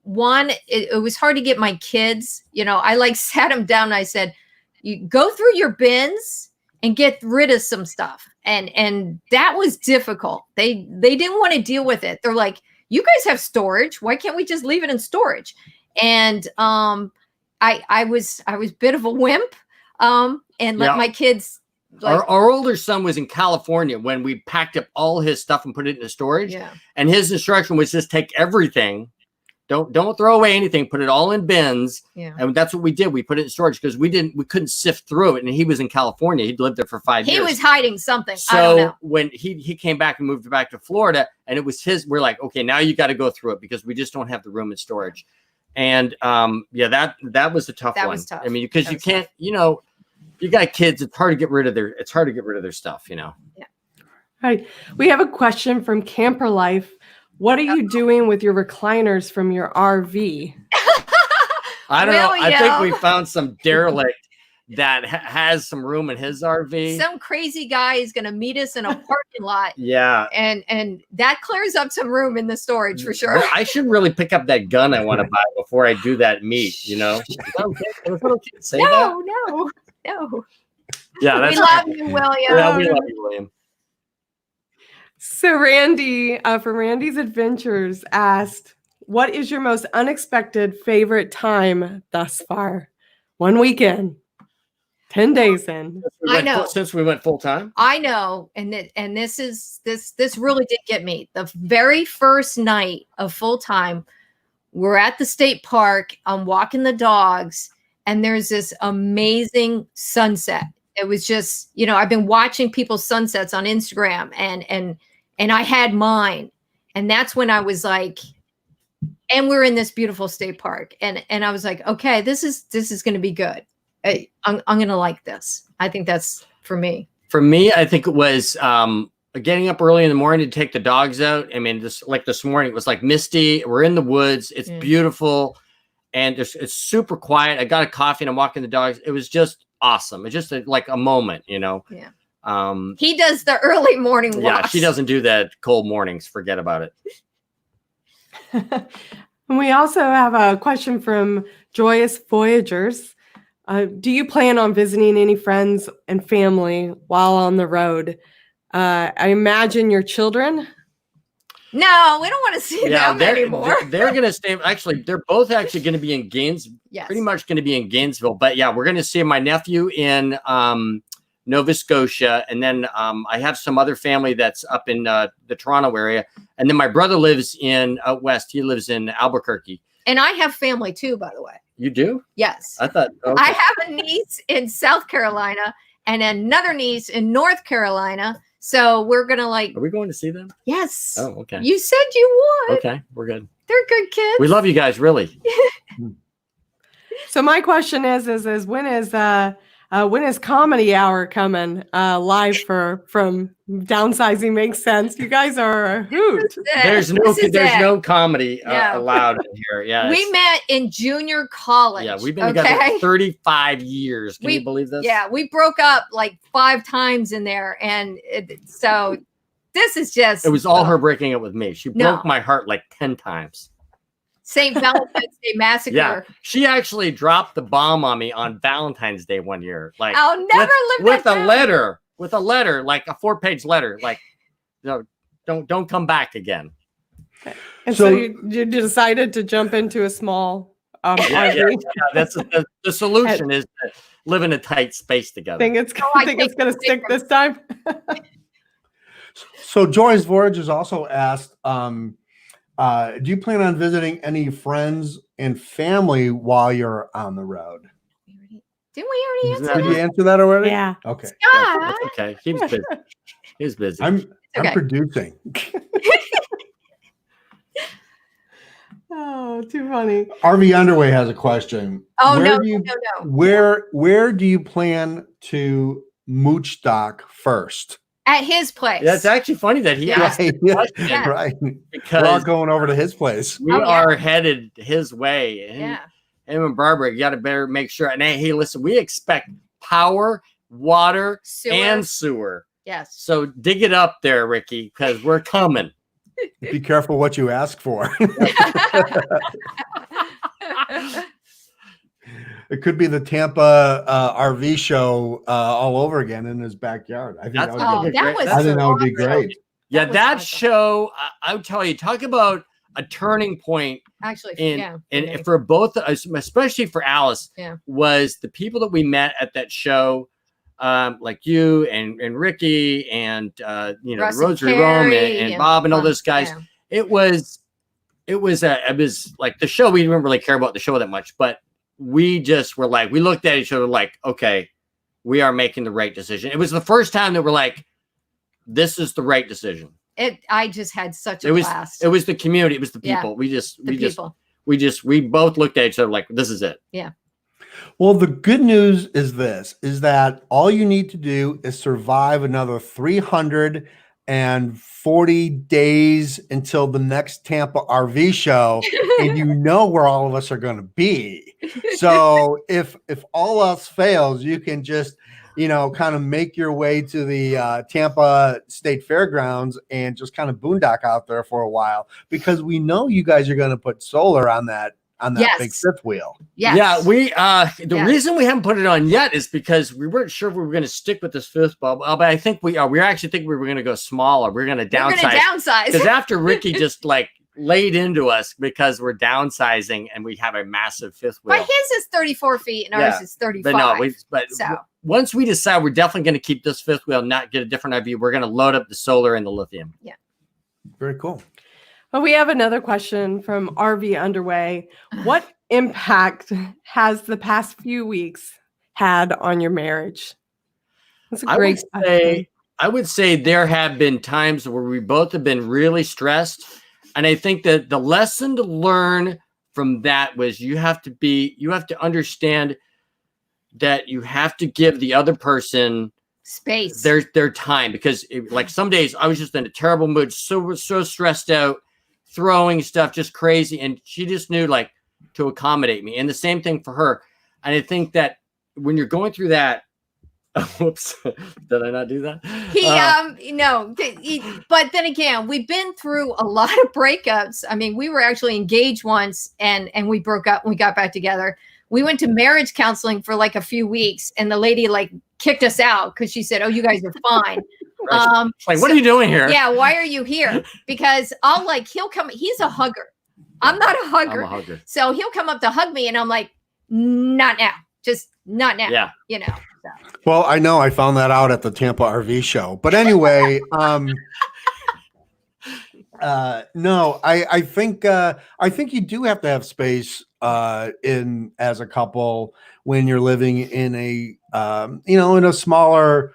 one, it was hard to get my kids. I sat them down and I said, "You go through your bins and get rid of some stuff." And that was difficult. They didn't want to deal with it. They're like, "You guys have storage. Why can't we just leave it in storage?" And I was a bit of a wimp and let my kids. Our older son was in California when we packed up all his stuff and put it into storage. Yeah. And his instruction was just take everything, Don't throw away anything. Put it all in bins. Yeah. And that's what we did. We put it in storage because we couldn't sift through it. And he was in California. He'd lived there for 5 years. He was hiding something. I don't So know. when he came back and moved back to Florida, and it was his, we're like, okay, now you got to go through it because we just don't have the room in storage. And that was a tough That one. was tough. I mean, because That you was can't, you got kids, it's hard to get rid of their stuff, All right. We have a question from Camper Life. What are you doing with your recliners from your RV? I don't know. I think William. we found some derelict that has some room in his RV. Some crazy guy is going to meet us in a parking lot, Yeah. and that clears up some room in the storage for sure. I should really pick up that gun I want to buy before I do that meet, Is that okay? Is that okay to say that? No. Yeah, We that's love you, William. Yeah, we love you, William. So Randy from Randy's Adventures asked, what is your most unexpected favorite time thus far? 1 weekend, 10 days in. I know. Since we went full time. I know, and this really did get me. The very first night of full time, we're at the state park. I'm walking the dogs, and there's this amazing sunset. It was just, I've been watching people's sunsets on Instagram, and I had mine, and that's when I was like, and we're in this beautiful state park, and I was like, okay, this is going to be good. I'm going to like this. I think that's for me. For me, I think it was getting up early in the morning to take the dogs out. I mean, this morning, it was like misty. We're in the woods. It's beautiful. And it's super quiet. I got a coffee and I'm walking the dogs. It was just awesome. It's just like a moment, Yeah. He does the early morning walks. Yeah, she doesn't do that cold mornings. Forget about it. And we also have a question from Joyous Voyagers. Do you plan on visiting any friends and family while on the road? I imagine your children. No, we don't want to see them anymore. They're going to stay. Actually, they're both actually going to be in Yes. pretty much going to be in Gainesville. But yeah, we're going to see my nephew in Nova Scotia. And then I have some other family that's up in the Toronto area. And then my brother lives out west. He lives in Albuquerque. And I have family too, by the way. You do? Yes. I thought. Okay. I have a niece in South Carolina and another niece in North Carolina. So we're going to Are we going to see them? Yes. Oh, okay. You said you would. Okay, we're good. They're good kids. We love you guys, really. So my question is when is Comedy Hour coming live from Downsizing Makes Sense? You guys are a hoot. There's no comedy No. allowed in here. Yeah. We met in junior college. Yeah, we've been together 35 years. Can you believe this? Yeah, we broke up like 5 times in there. And so this is just. It was all her breaking up with me. She No. broke my heart like 10 times. St. Valentine's Day Massacre. Yeah. She actually dropped the bomb on me on Valentine's Day one year. Like I'll never live with that a down. letter, like a 4-page letter. Like, no, don't come back again. And So- so you decided to jump into a small Yeah, RV. that's the solution is to live in a tight space together. Think it's I think it's think gonna it's stick this time? So Joyce Voyagers also asked, do you plan on visiting any friends and family while you're on the road? Didn't we already Isn't answer Did that? you answer that already? Yeah. Okay. Scott. That's okay. He was busy. He was busy. I'm okay. producing. Oh, too funny. RV Underway has a question. Oh, Where no, do you, no. Where do you plan to mooch stock first? At his place. That's actually funny that he Yeah. asked Right. Yeah. Right. We're all because going over to his place. we Oh, yeah. are headed his way. And Yeah. him and Barbara, you got to better make sure. And hey, listen, we expect power, water, Sewer. and sewer. Yes. So dig it up there, Ricky, because we're coming. Be careful what you ask for. It could be the Tampa RV show all over again in his backyard. I think That's- that would be, that was I think that would be awesome. great. Yeah, was that awesome. show, I would tell you, talk about a turning point Actually, in yeah. and for both of us, especially for Alice, Yeah. was the people that we met at that show, like you and Ricky and Russ and Rosary Rome Carrie and Bob and all those guys. Yeah. It was it was like the show. We didn't really care about the show that much, but we just were like, we looked at each other like, okay, we are making the right decision. It was the first time that we're like, this is the right decision. I just had such a blast. It was the community. It was the people. We both looked at each other like, this is it. Yeah. Well, the good news is that all you need to do is survive another 340 days until the next Tampa RV show, and you know where all of us are going to be. So if all else fails, you can just, kind of make your way to the Tampa State Fairgrounds and just kind of boondock out there for a while, because we know you guys are going to put solar on that big fifth wheel. Yes. Yeah, the reason we haven't put it on yet is because we weren't sure if we were going to stick with this fifth bulb. But I think we actually think we were going to go smaller. We're going to downsize. Because after Ricky just like laid into us because we're downsizing and we have a massive fifth wheel. But his is 34 feet and ours is 35. But once we decide we're definitely going to keep this fifth wheel, not get a different RV, we're going to load up the solar and the lithium. Yeah. Very cool. Well, we have another question from RV Underway. What impact has the past few weeks had on your marriage? That's a great question. I would say there have been times where we both have been really stressed. And I think that the lesson to learn from that was you have to understand that you have to give the other person space, their time, because like some days I was just in a terrible mood, so stressed out, throwing stuff just crazy, and she just knew like to accommodate me, and the same thing for her. And I think that when you're going through that, whoops, did I not do that? But then again, we've been through a lot of breakups. I mean, we were actually engaged once and we broke up and we got back together. We went to marriage counseling for like a few weeks, and the lady like kicked us out because she said, "Oh, you guys are fine." What are you doing here? Yeah, why are you here? Because he'll come. He's a hugger. I'm not a hugger. I'm a hugger. So he'll come up to hug me, and I'm like, "Not now, just not now." Yeah, So. Well, I know I found that out at the Tampa RV show, but anyway, no, I think you do have to have space in as a couple when you're living in a in a smaller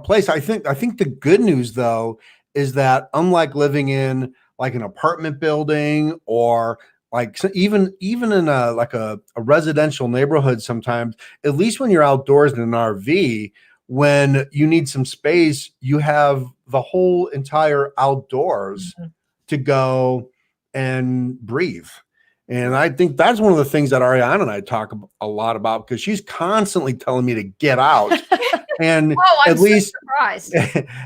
place. I think the good news though is that unlike living in like an apartment building or like even in a residential neighborhood, sometimes, at least when you're outdoors in an RV, when you need some space, you have the whole entire outdoors to go and breathe. And I think that's one of the things that Ariane and I talk a lot about, because she's constantly telling me to get out. And I'm at least surprised.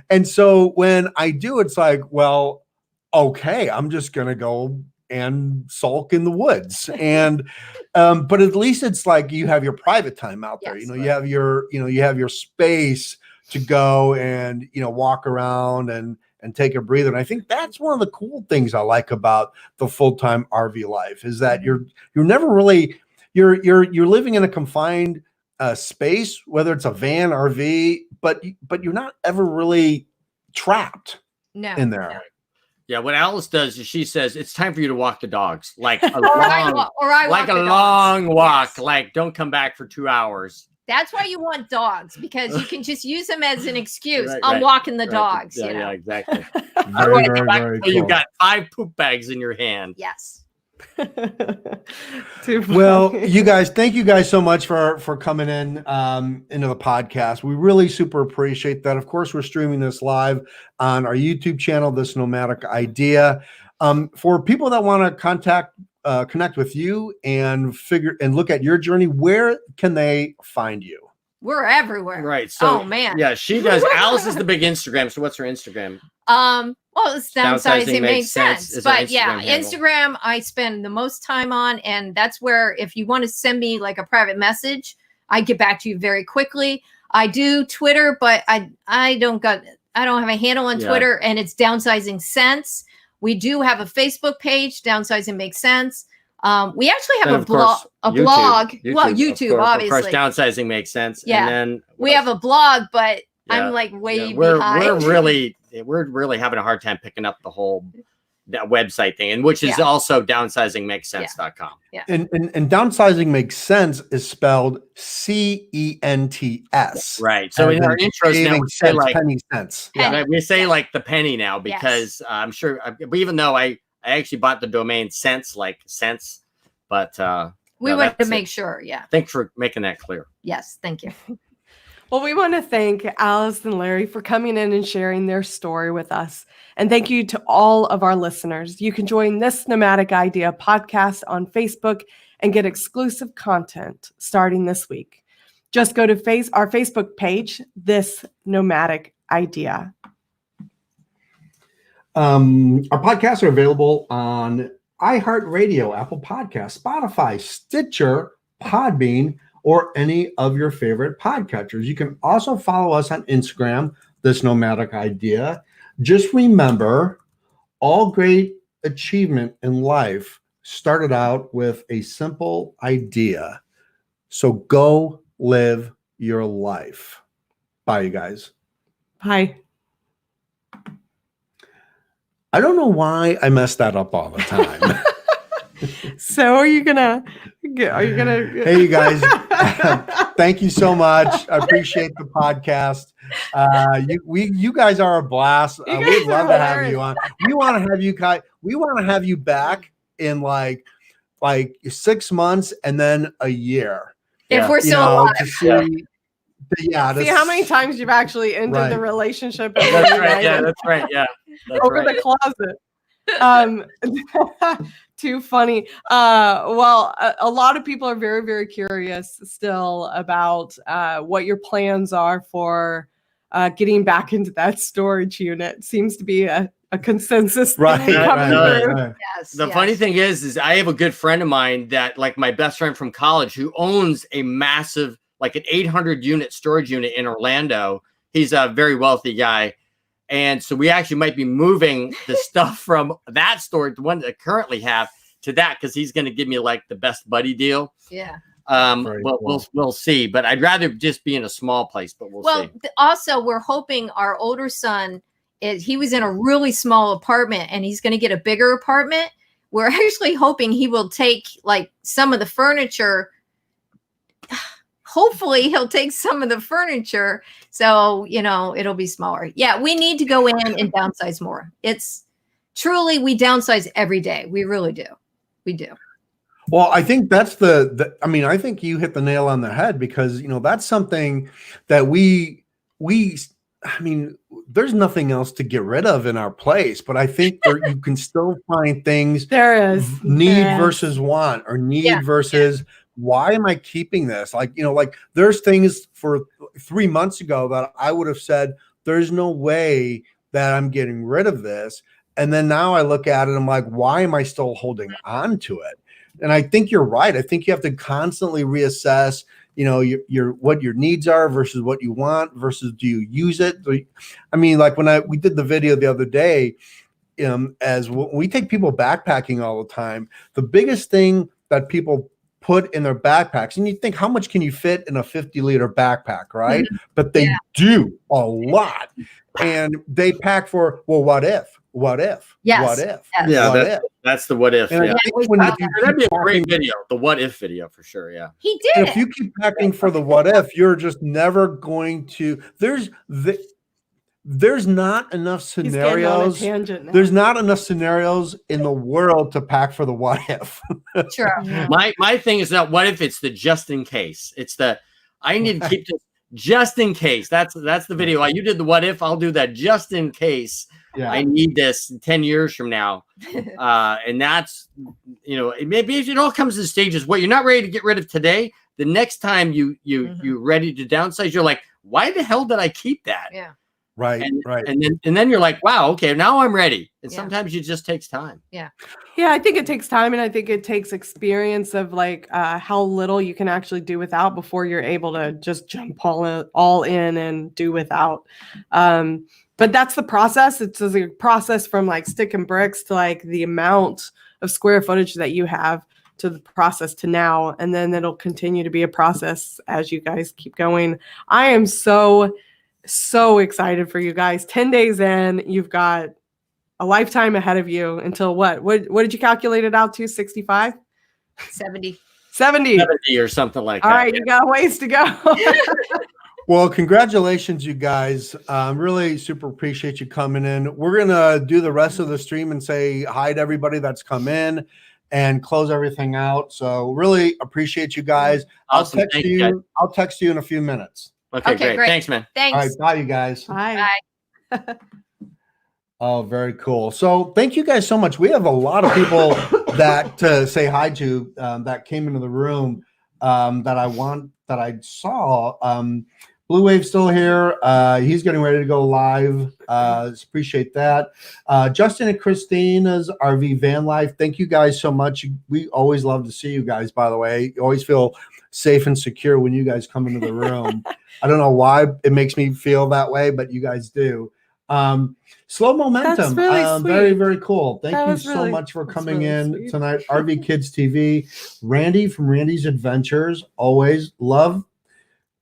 And so when I do, it's like, well, okay, I'm just going to go and sulk in the woods. And but at least it's like you have your private time out there. Yes, You have your space to go and walk around and take a breather. And I think that's one of the cool things I like about the full-time RV life, is that you're never really you're living in a confined space, whether it's a van, RV, but you're not ever really trapped in there. No. Yeah, what Alice does is she says it's time for you to walk the dogs, like a long walk. Yes. Like, don't come back for 2 hours. That's why you want dogs, because you can just use them as an excuse. Right, I'm walking the right. dogs. Yeah, exactly. Very, very, very cool. You've got 5 poop bags in your hand. Yes. Well, you guys, thank you guys so much for coming in into the podcast. We really super appreciate that. Of course, we're streaming this live on our YouTube channel, This Nomadic Idea. For people that want to connect with you and look at your journey, where can they find you? We're everywhere. Right. So, oh man. Yeah, she does. Alice is the big Instagram. So what's her Instagram? Well, it's Downsizing Makes Sense. But yeah, handle. Instagram I spend the most time on, and that's where if you want to send me like a private message, I get back to you very quickly. I do Twitter, but I don't have a handle on Twitter, and it's Downsizing Sense. We do have a Facebook page, Downsizing Makes Sense. We actually have a blog. YouTube, Well, YouTube, obviously. Of course, Downsizing Makes Sense. Yeah. And then we have a blog, but I'm like way behind. We're really having a hard time picking up the whole that website thing, and which is also downsizingmakessense.com. Yeah. And Downsizing Makes Sense is spelled CENTS. Right. So in our intros now we say like penny cents. Yeah, we say like the penny now because I'm sure. But even though I actually bought the domain cents, like cents, but we wanted to make sure. Yeah. Thanks for making that clear. Yes. Thank you. Well, we want to thank Alice and Larry for coming in and sharing their story with us. And thank you to all of our listeners. You can join This Nomadic Idea podcast on Facebook and get exclusive content starting this week. Just go to our Facebook page, This Nomadic Idea. Our podcasts are available on iHeartRadio, Apple Podcasts, Spotify, Stitcher, Podbean, or any of your favorite podcatchers. You can also follow us on Instagram, This Nomadic Idea. Just remember, all great achievement in life started out with a simple idea. So go live your life. Bye, you guys. Bye. I don't know why I mess that up all the time. So are you gonna? Hey, you guys! Thank you so much. I appreciate the podcast. You guys are a blast. We'd love to have you on. We want to have you guys. We want to have you back in like 6 months and then a year. If we're still alive. To see, see how many times you've actually ended the relationship. That's right. Yeah, that's right. Yeah, over the closet. Too funny. Well, a lot of people are very, very curious still about what your plans are for getting back into that storage unit. Seems to be a consensus. Right. Yes, the funny thing is I have a good friend of mine that, like, my best friend from college, who owns a massive, like an 800 unit storage unit in Orlando. He's a very wealthy guy. And so we actually might be moving the stuff from that storage, the one that I currently have, to that, because he's going to give me like the best buddy deal. Yeah. We'll see. But I'd rather just be in a small place. But we'll see. Also, we're hoping our older son he was in a really small apartment, and he's going to get a bigger apartment. We're actually hoping he will take like some of the furniture. Hopefully he'll take some of the furniture. So, it'll be smaller. Yeah, we need to go in and downsize more. It's truly, we downsize every day. We really do. We do. Well, I think that's I think you hit the nail on the head, because, that's something that there's nothing else to get rid of in our place, but I think you can still find things. There is need versus want, or need versus why am I keeping this? Like there's things for 3 months ago that I would have said, there's no way that I'm getting rid of this. And then now I look at it, I'm like, why am I still holding on to it? And I think you're right. I think you have to constantly reassess, your what your needs are versus what you want versus do you use it? I mean, like when we did the video the other day, as we take people backpacking all the time, the biggest thing that people put in their backpacks, and you think, how much can you fit in a 50-liter backpack, right? Mm-hmm. But they do a lot, and they pack for, well, what if? Yes. What if? Yes. Yeah, what if? That's the what if. And Yeah. That'd be a great video, the what if video for sure. Yeah. He did. And if you keep packing for the what if, you're just never going to. There's not enough scenarios. There's not enough scenarios in the world to pack for the what if. True. Yeah. My thing is not what if, it's the just in case. It's the I need to keep this just in case. That's the video. You did the what if, I'll do that just in case. Yeah. I need this 10 years from now. And that's, maybe if it all comes in stages, what you're not ready to get rid of today, the next time you're ready to downsize, you're like, why the hell did I keep that? Yeah. Right. And then you're like, wow, okay, now I'm ready. And sometimes it just takes time. Yeah, I think it takes time, and I think it takes experience of like how little you can actually do without before you're able to just jump all in and do without. But that's the process. It's a process from like sticking bricks to like the amount of square footage that you have to the process to now, and then it'll continue to be a process as you guys keep going. I am so excited for you guys. 10 days in, you've got a lifetime ahead of you until what did you calculate it out to? 65? 70. 70. 70 or something like All that. right, you got a ways to go. Well, congratulations, you guys. Really super appreciate you coming in. We're going to do the rest of the stream and say hi to everybody that's come in and close everything out. So really appreciate you guys. Awesome. I'll text Thank you, guys. you. I'll text you in a few minutes. Okay, great. great. Thanks, man. All right. Thanks. Bye, you guys. Bye. Bye. Oh, very cool. So thank you guys so much. We have a lot of people that to say hi to that came into the room that I saw. Blue Wave's still here. He's getting ready to go live. Appreciate that. Justin and Christina's RV Van Life. Thank you guys so much. We always love to see you guys, by the way. You always feel safe and secure when you guys come into the room. I don't know why it makes me feel that way, but you guys do. Slow Momentum. That's really sweet. Very, very cool. Thank That you was so really- much for that's coming really in sweet. tonight. RV Kids TV. Randy from Randy's Adventures. Always love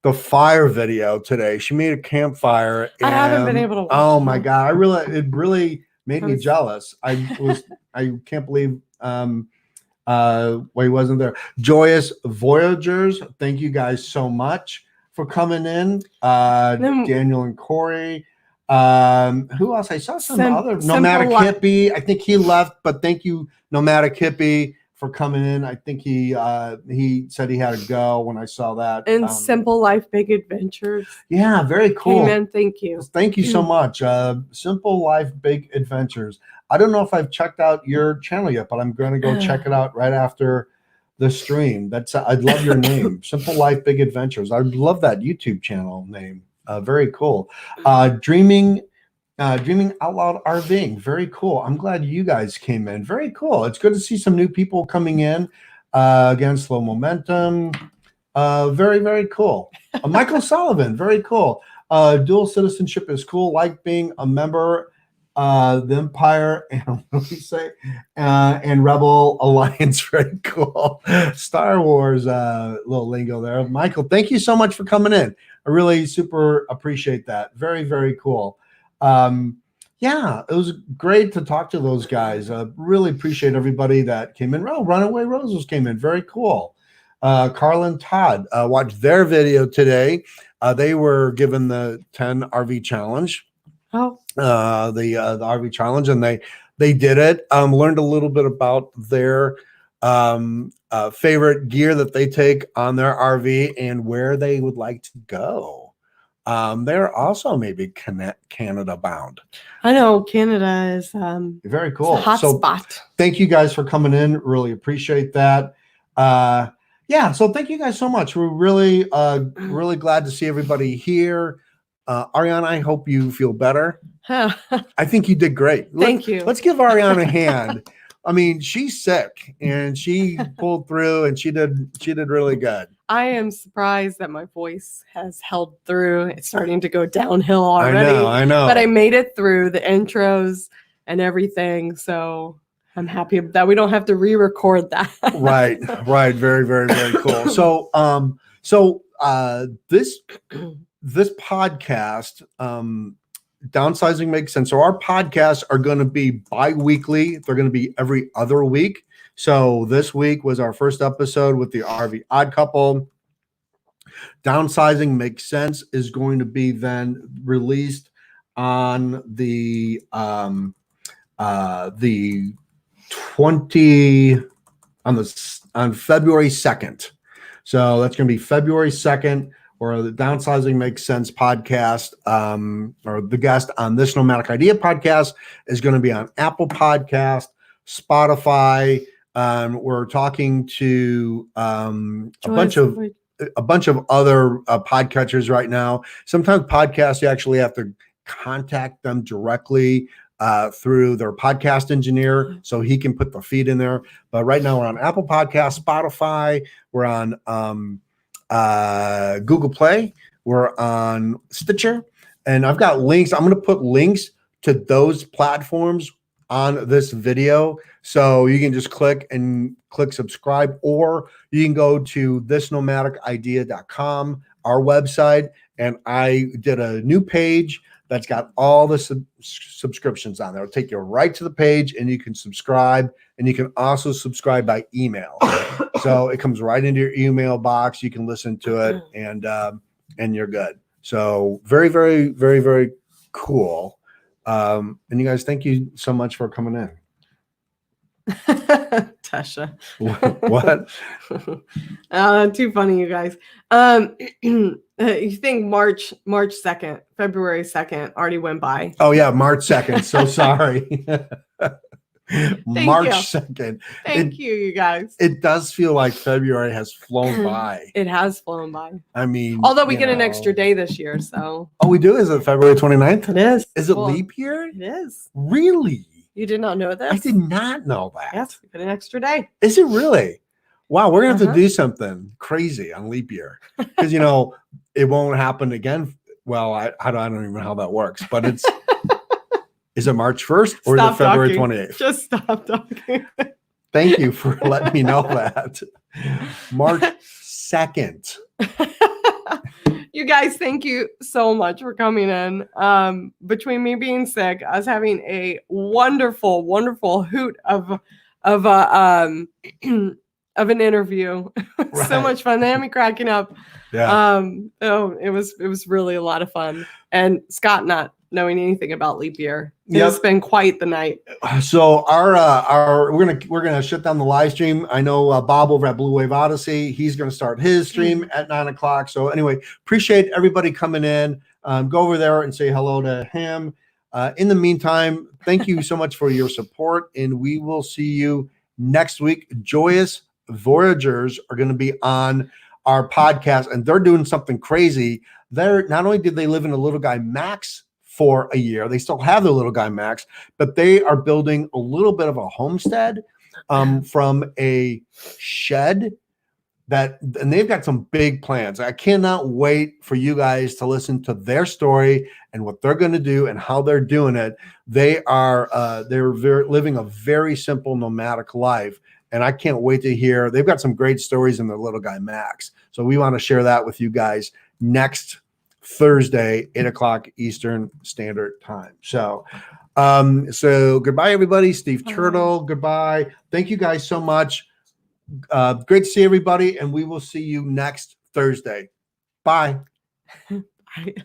the fire video today. She made a campfire. I haven't been and- able to watch Oh my it. God. It really made me was- jealous. I can't believe he wasn't there. Joyous Voyagers. Thank you guys so much for coming in. Then- Daniel and Corey. Who else? I saw some other Simple Nomadic Li- Hippie. I think he left, but thank you, Nomadic Hippie, for coming in. I think he said he had to go when I saw that. And Simple Life Big Adventures Yeah, very cool. came in. Thank you. Thank you so much. Simple Life Big Adventures. I don't know if I've checked out your channel yet, but I'm going to go check it out right after the stream. I'd love your name, Simple Life Big Adventures. I love that YouTube channel name. Very cool. Dreaming Out Loud RVing. Very cool. I'm glad you guys came in. Very cool. It's good to see some new people coming in. Again, Slow Momentum. Very, very cool. Michael Sullivan. Very cool. Dual citizenship is cool. Like being a member the Empire and what do we say? And Rebel Alliance. Very cool. Star Wars little lingo there. Michael, thank you so much for coming in. I really super appreciate that. Very, very cool. Yeah, it was great to talk to those guys. Really appreciate everybody that came in. Oh, Runaway Roses came in. Very cool. Carl and Todd watched their video today. They were given the 10 RV challenge. Oh, The RV challenge, and they did it. Learned a little bit about their favorite gear that they take on their RV and where they would like to go. They're also maybe Canada bound. I know Canada is Very cool. it's a hot So spot. thank you guys for coming in. Really appreciate that. Yeah, so thank you guys so much. We're really really glad to see everybody here. Ariane, I hope you feel better. I think you did great. Thank you. Let's give Ariane a hand. I mean, she's sick and she pulled through and she did really good. I am surprised that my voice has held through. It's starting to go downhill already. I know. But I made it through the intros and everything. So I'm happy that we don't have to re-record that. Right. Very, very, very cool. So this podcast, Downsizing Makes Sense. So our podcasts are going to be bi-weekly. They're going to be every other week. So this week was our first episode with the RV Odd Couple. Downsizing Makes Sense is going to be then released on the 20 on February 2nd. So that's going to be February 2nd. Or the Downsizing Makes Sense podcast, or the guest on This Nomadic Idea Podcast is going to be on Apple Podcast, Spotify. We're talking to a bunch of other podcatchers right now. Sometimes podcasts, you actually have to contact them directly through their podcast engineer so he can put the feed in there. But right now we're on Apple Podcast, Spotify. We're on Google Play, we're on Stitcher, and I've got links. I'm going to put links to those platforms on this video, so you can just click subscribe, or you can go to thisnomadicidea.com, our website, and I did a new page that's got all the subscriptions on there. It'll take you right to the page, and you can subscribe, and you can also subscribe by email. So it comes right into your email box. You can listen to it, and you're good. So very, very, very, very cool. And you guys, thank you so much for coming in. Tasha. What? Too funny, you guys. You think March 2nd, February 2nd already went by. Oh yeah, March 2nd. So sorry. March 2nd. Thank you, you guys. It does feel like February has flown by. It has flown by. I mean, Although we get an extra day this year, so. Oh, we do? Is it February 29th? It is. Is it Cool. leap year? It is. Really? You did not know this? I did not know that. Yes, we get an extra day. Is it really? Wow, we're gonna have to Uh-huh. do something crazy on leap year because it won't happen again. Well, I don't even know how that works, but it's is it March 1st or is it Stop February talking. 28th? Just stop talking. Thank you for letting me know that. March 2nd. You guys, thank you so much for coming in. Between me being sick, us having a wonderful, wonderful hoot of an interview. So Right. much fun. They had me cracking up. Yeah. It was really a lot of fun. And Scott not knowing anything about leap year. Yep. It's been quite the night. So our we're gonna shut down the live stream. I know Bob over at Blue Wave Odyssey, he's gonna start his stream at 9:00. So anyway, appreciate everybody coming in. Go over there and say hello to him. In the meantime, thank you so much for your support, and we will see you next week. Joyous Voyagers are going to be on our podcast, and they're doing something crazy. They're not only did they live in a Little Guy Max for a year, they still have their Little Guy Max, but they are building a little bit of a homestead from a shed and they've got some big plans. I cannot wait for you guys to listen to their story and what they're going to do and how they're doing it. They're living a very simple nomadic life. And I can't wait to hear. They've got some great stories in their Little Guy Max. So we want to share that with you guys next Thursday, 8:00 Eastern Standard Time. So goodbye, everybody. Steve Turtle, goodbye. Thank you guys so much. Great to see everybody, and we will see you next Thursday. Bye. Bye.